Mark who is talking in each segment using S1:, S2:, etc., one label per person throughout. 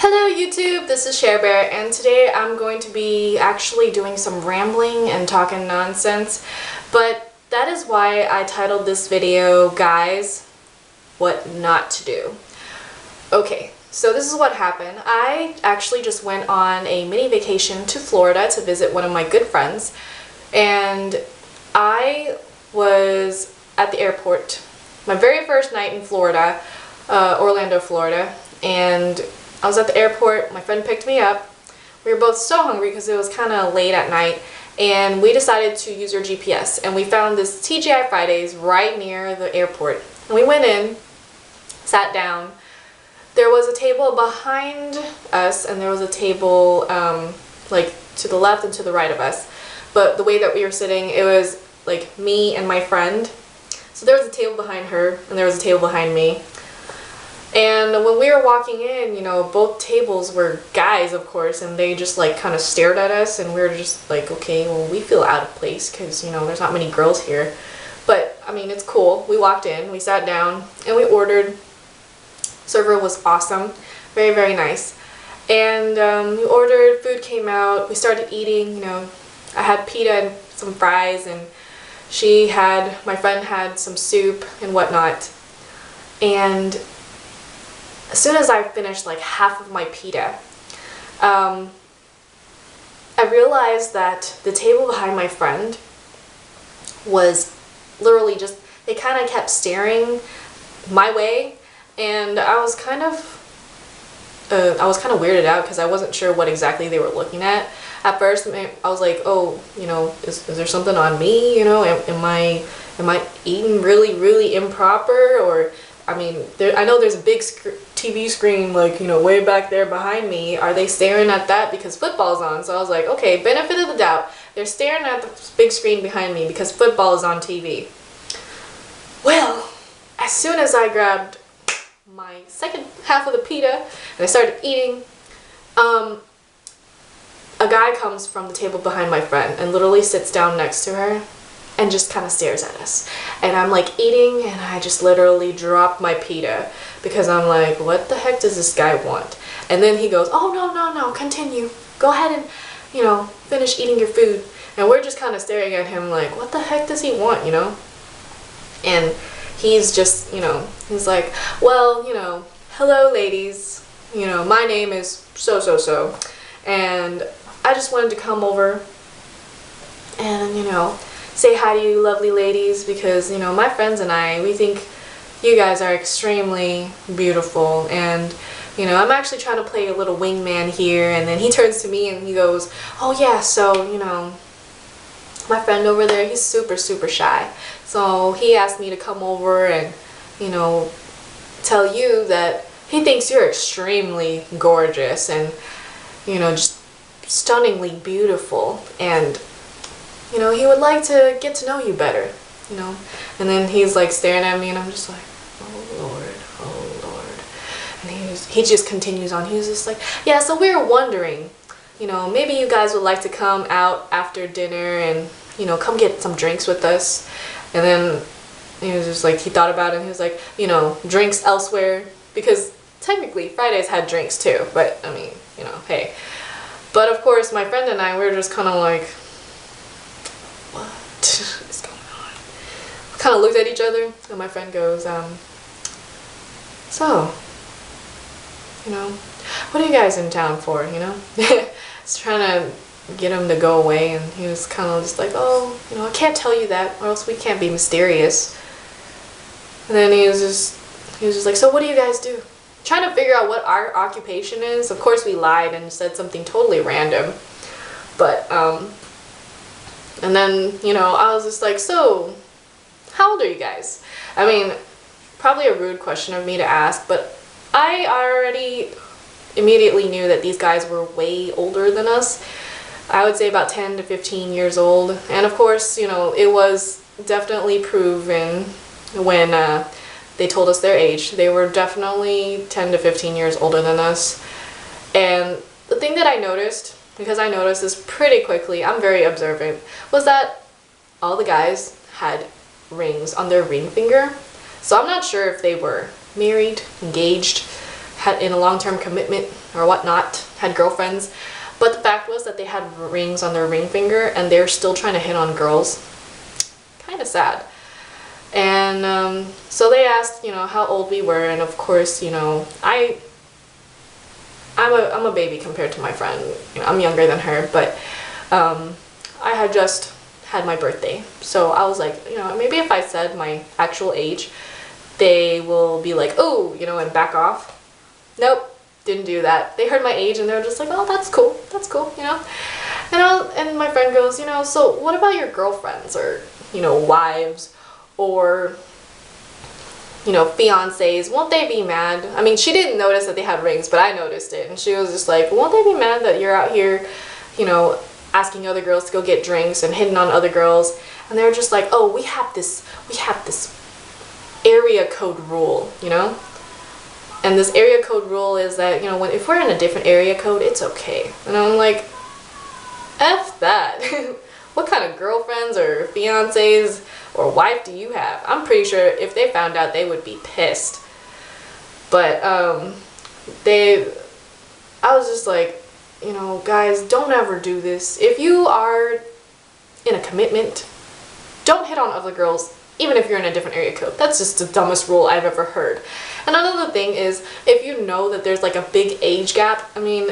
S1: Hello YouTube, this is Sherr Bear, and today I'm going to be actually doing some rambling and talking nonsense, but that is why I titled this video, Guys, What Not to Do. Okay, so this is what happened. I actually just went on a mini vacation to Florida to visit one of my good friends, and I was at the airport, my very first night in Florida, Orlando, Florida, and I was at the airport, my friend picked me up. We were both so hungry because it was kind of late at night, and we decided to use our GPS, and we found this TGI Fridays right near the airport. And we went in, sat down. There was a table behind us, and there was a table like to the left and to the right of us. But the way that we were sitting, it was like me and my friend. So there was a table behind her, and there was a table behind me. And when we were walking in, you know, both tables were guys, of course, and they just like kind of stared at us, and we were just like, okay, well, we feel out of place because, you know, there's not many girls here. But, I mean, it's cool. We walked in, we sat down, and we ordered. Server was awesome. Very, very nice. And we ordered, food came out, we started eating, you know. I had pita and some fries, and my friend had some soup and whatnot. And as soon as I finished like half of my pita, I realized that the table behind my friend was literally just, they kind of kept staring my way, and I was kind of weirded out because I wasn't sure what exactly they were looking at. At first, I was like, oh, you know, is there something on me? You know, am I eating really, really improper? Or, I mean, I know there's a big TV screen, like, you know, way back there behind me. Are they staring at that because football's on? So I was like, okay, benefit of the doubt. They're staring at the big screen behind me because football is on TV. Well, as soon as I grabbed my second half of the pita and I started eating, a guy comes from the table behind my friend and literally sits down next to her and just kind of stares at us. And I'm like eating, and I just literally dropped my pita because I'm like, what the heck does this guy want? And then he goes, oh, no, continue. Go ahead and, you know, finish eating your food. And we're just kind of staring at him like, what the heck does he want, you know? And he's just, you know, he's like, well, you know, hello ladies, you know, my name is so, and I just wanted to come over and, you know, say hi to you lovely ladies because, you know, my friends and I, we think you guys are extremely beautiful, and, you know, I'm actually trying to play a little wingman here. And then he turns to me and he goes, oh yeah, so, you know, my friend over there, he's super shy, so he asked me to come over and, you know, tell you that he thinks you're extremely gorgeous and, you know, just stunningly beautiful, and, you know, he would like to get to know you better, you know. And then he's like staring at me, and I'm just like, oh Lord. And he just continues on. He's just like, yeah, so we were wondering, you know, maybe you guys would like to come out after dinner and, you know, come get some drinks with us. And then he was just like, he thought about it, and he was like, you know, drinks elsewhere, because technically Fridays had drinks too, but I mean, you know, hey. But of course, my friend and I, we were just kind of like, what is going on? We kind of looked at each other, and my friend goes, so, you know, what are you guys in town for, you know? Just trying to get him to go away, and he was kind of just like, oh, you know, I can't tell you that, or else we can't be mysterious. And then he was just like, so what do you guys do? Trying to figure out what our occupation is. Of course, we lied and said something totally random. But, and then, you know, I was just like, so, how old are you guys? I mean, probably a rude question of me to ask, but I already immediately knew that these guys were way older than us. I would say about 10 to 15 years old. And of course, you know, it was definitely proven when they told us their age. They were definitely 10 to 15 years older than us. And the thing that I noticed, because I noticed this pretty quickly, I'm very observant, was that all the guys had rings on their ring finger. So I'm not sure if they were married, engaged, had in a long-term commitment or whatnot, had girlfriends. But the fact was that they had rings on their ring finger and they're still trying to hit on girls. Kind of sad. And so they asked, you know, how old we were, and of course, you know, I'm a baby compared to my friend. You know, I'm younger than her, but I had just had my birthday. So I was like, you know, maybe if I said my actual age, they will be like, oh, you know, and back off. Nope. Didn't do that. They heard my age and they were just like, oh, that's cool, you know. And my friend goes, you know, so what about your girlfriends or, you know, wives or, you know, fiancés? Won't they be mad? I mean, she didn't notice that they had rings, but I noticed it, and she was just like, won't they be mad that you're out here, you know, asking other girls to go get drinks and hitting on other girls? And they were just like, oh, we have this area code rule, you know. And this area code rule is that, you know, if we're in a different area code, it's okay. And I'm like, F that. What kind of girlfriends or fiancés or wife do you have? I'm pretty sure if they found out, they would be pissed. But I was just like, you know, guys, don't ever do this. If you are in a commitment, don't hit on other girls, even if you're in a different area code. That's just the dumbest rule I've ever heard. And another thing is, if you know that there's like a big age gap, I mean,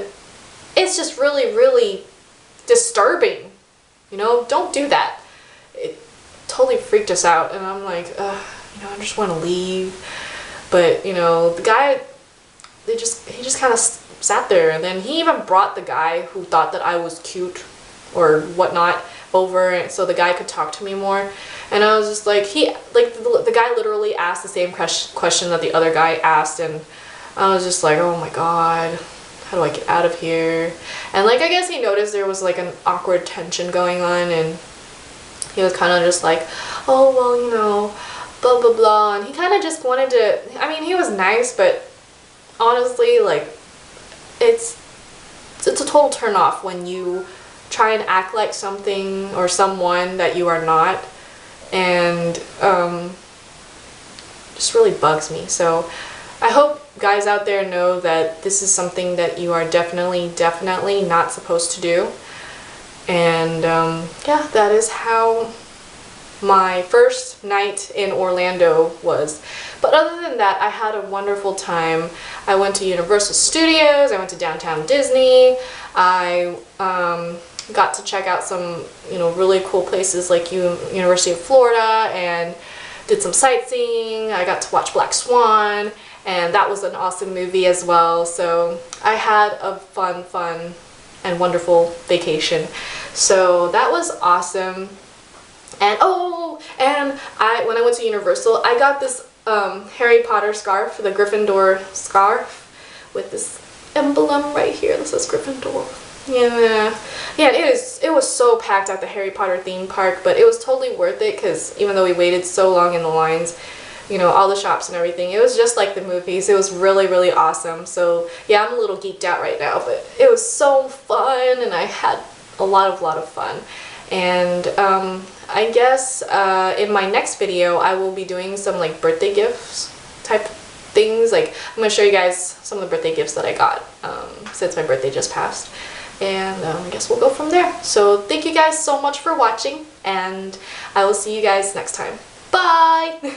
S1: it's just really, really disturbing. You know, don't do that. It totally freaked us out, and I'm like, you know, I just want to leave. But, you know, the guy, he just kind of sat there, and then he even brought the guy who thought that I was cute or whatnot over so the guy could talk to me more. And I was just like, the guy literally asked the same question that the other guy asked, and I was just like, oh my god, how do I get out of here? And like, I guess he noticed there was like an awkward tension going on, and he was kind of just like, oh, well, you know, blah blah blah, and he kind of just wanted to, I mean, he was nice, but honestly, like, it's a total turn off when you try and act like something or someone that you are not. And just really bugs me. So I hope guys out there know that this is something that you are definitely not supposed to do. And yeah, that is how my first night in Orlando was. But other than that, I had a wonderful time. I went to Universal Studios, I went to downtown Disney, I got to check out some, you know, really cool places like University of Florida, and did some sightseeing. I got to watch Black Swan, and that was an awesome movie as well. So I had a fun and wonderful vacation. So that was awesome. And oh, and when I went to Universal, I got this Harry Potter scarf, the Gryffindor scarf, with this emblem right here that says Gryffindor. Yeah, it was so packed at the Harry Potter theme park, but it was totally worth it, because even though we waited so long in the lines, you know, all the shops and everything, it was just like the movies. It was really awesome. So yeah, I'm a little geeked out right now, but it was so fun, and I had a lot of fun. And I guess in my next video, I will be doing some like birthday gifts type things. Like, I'm going to show you guys some of the birthday gifts that I got since my birthday just passed. And I guess we'll go from there. So thank you guys so much for watching, and I will see you guys next time. Bye!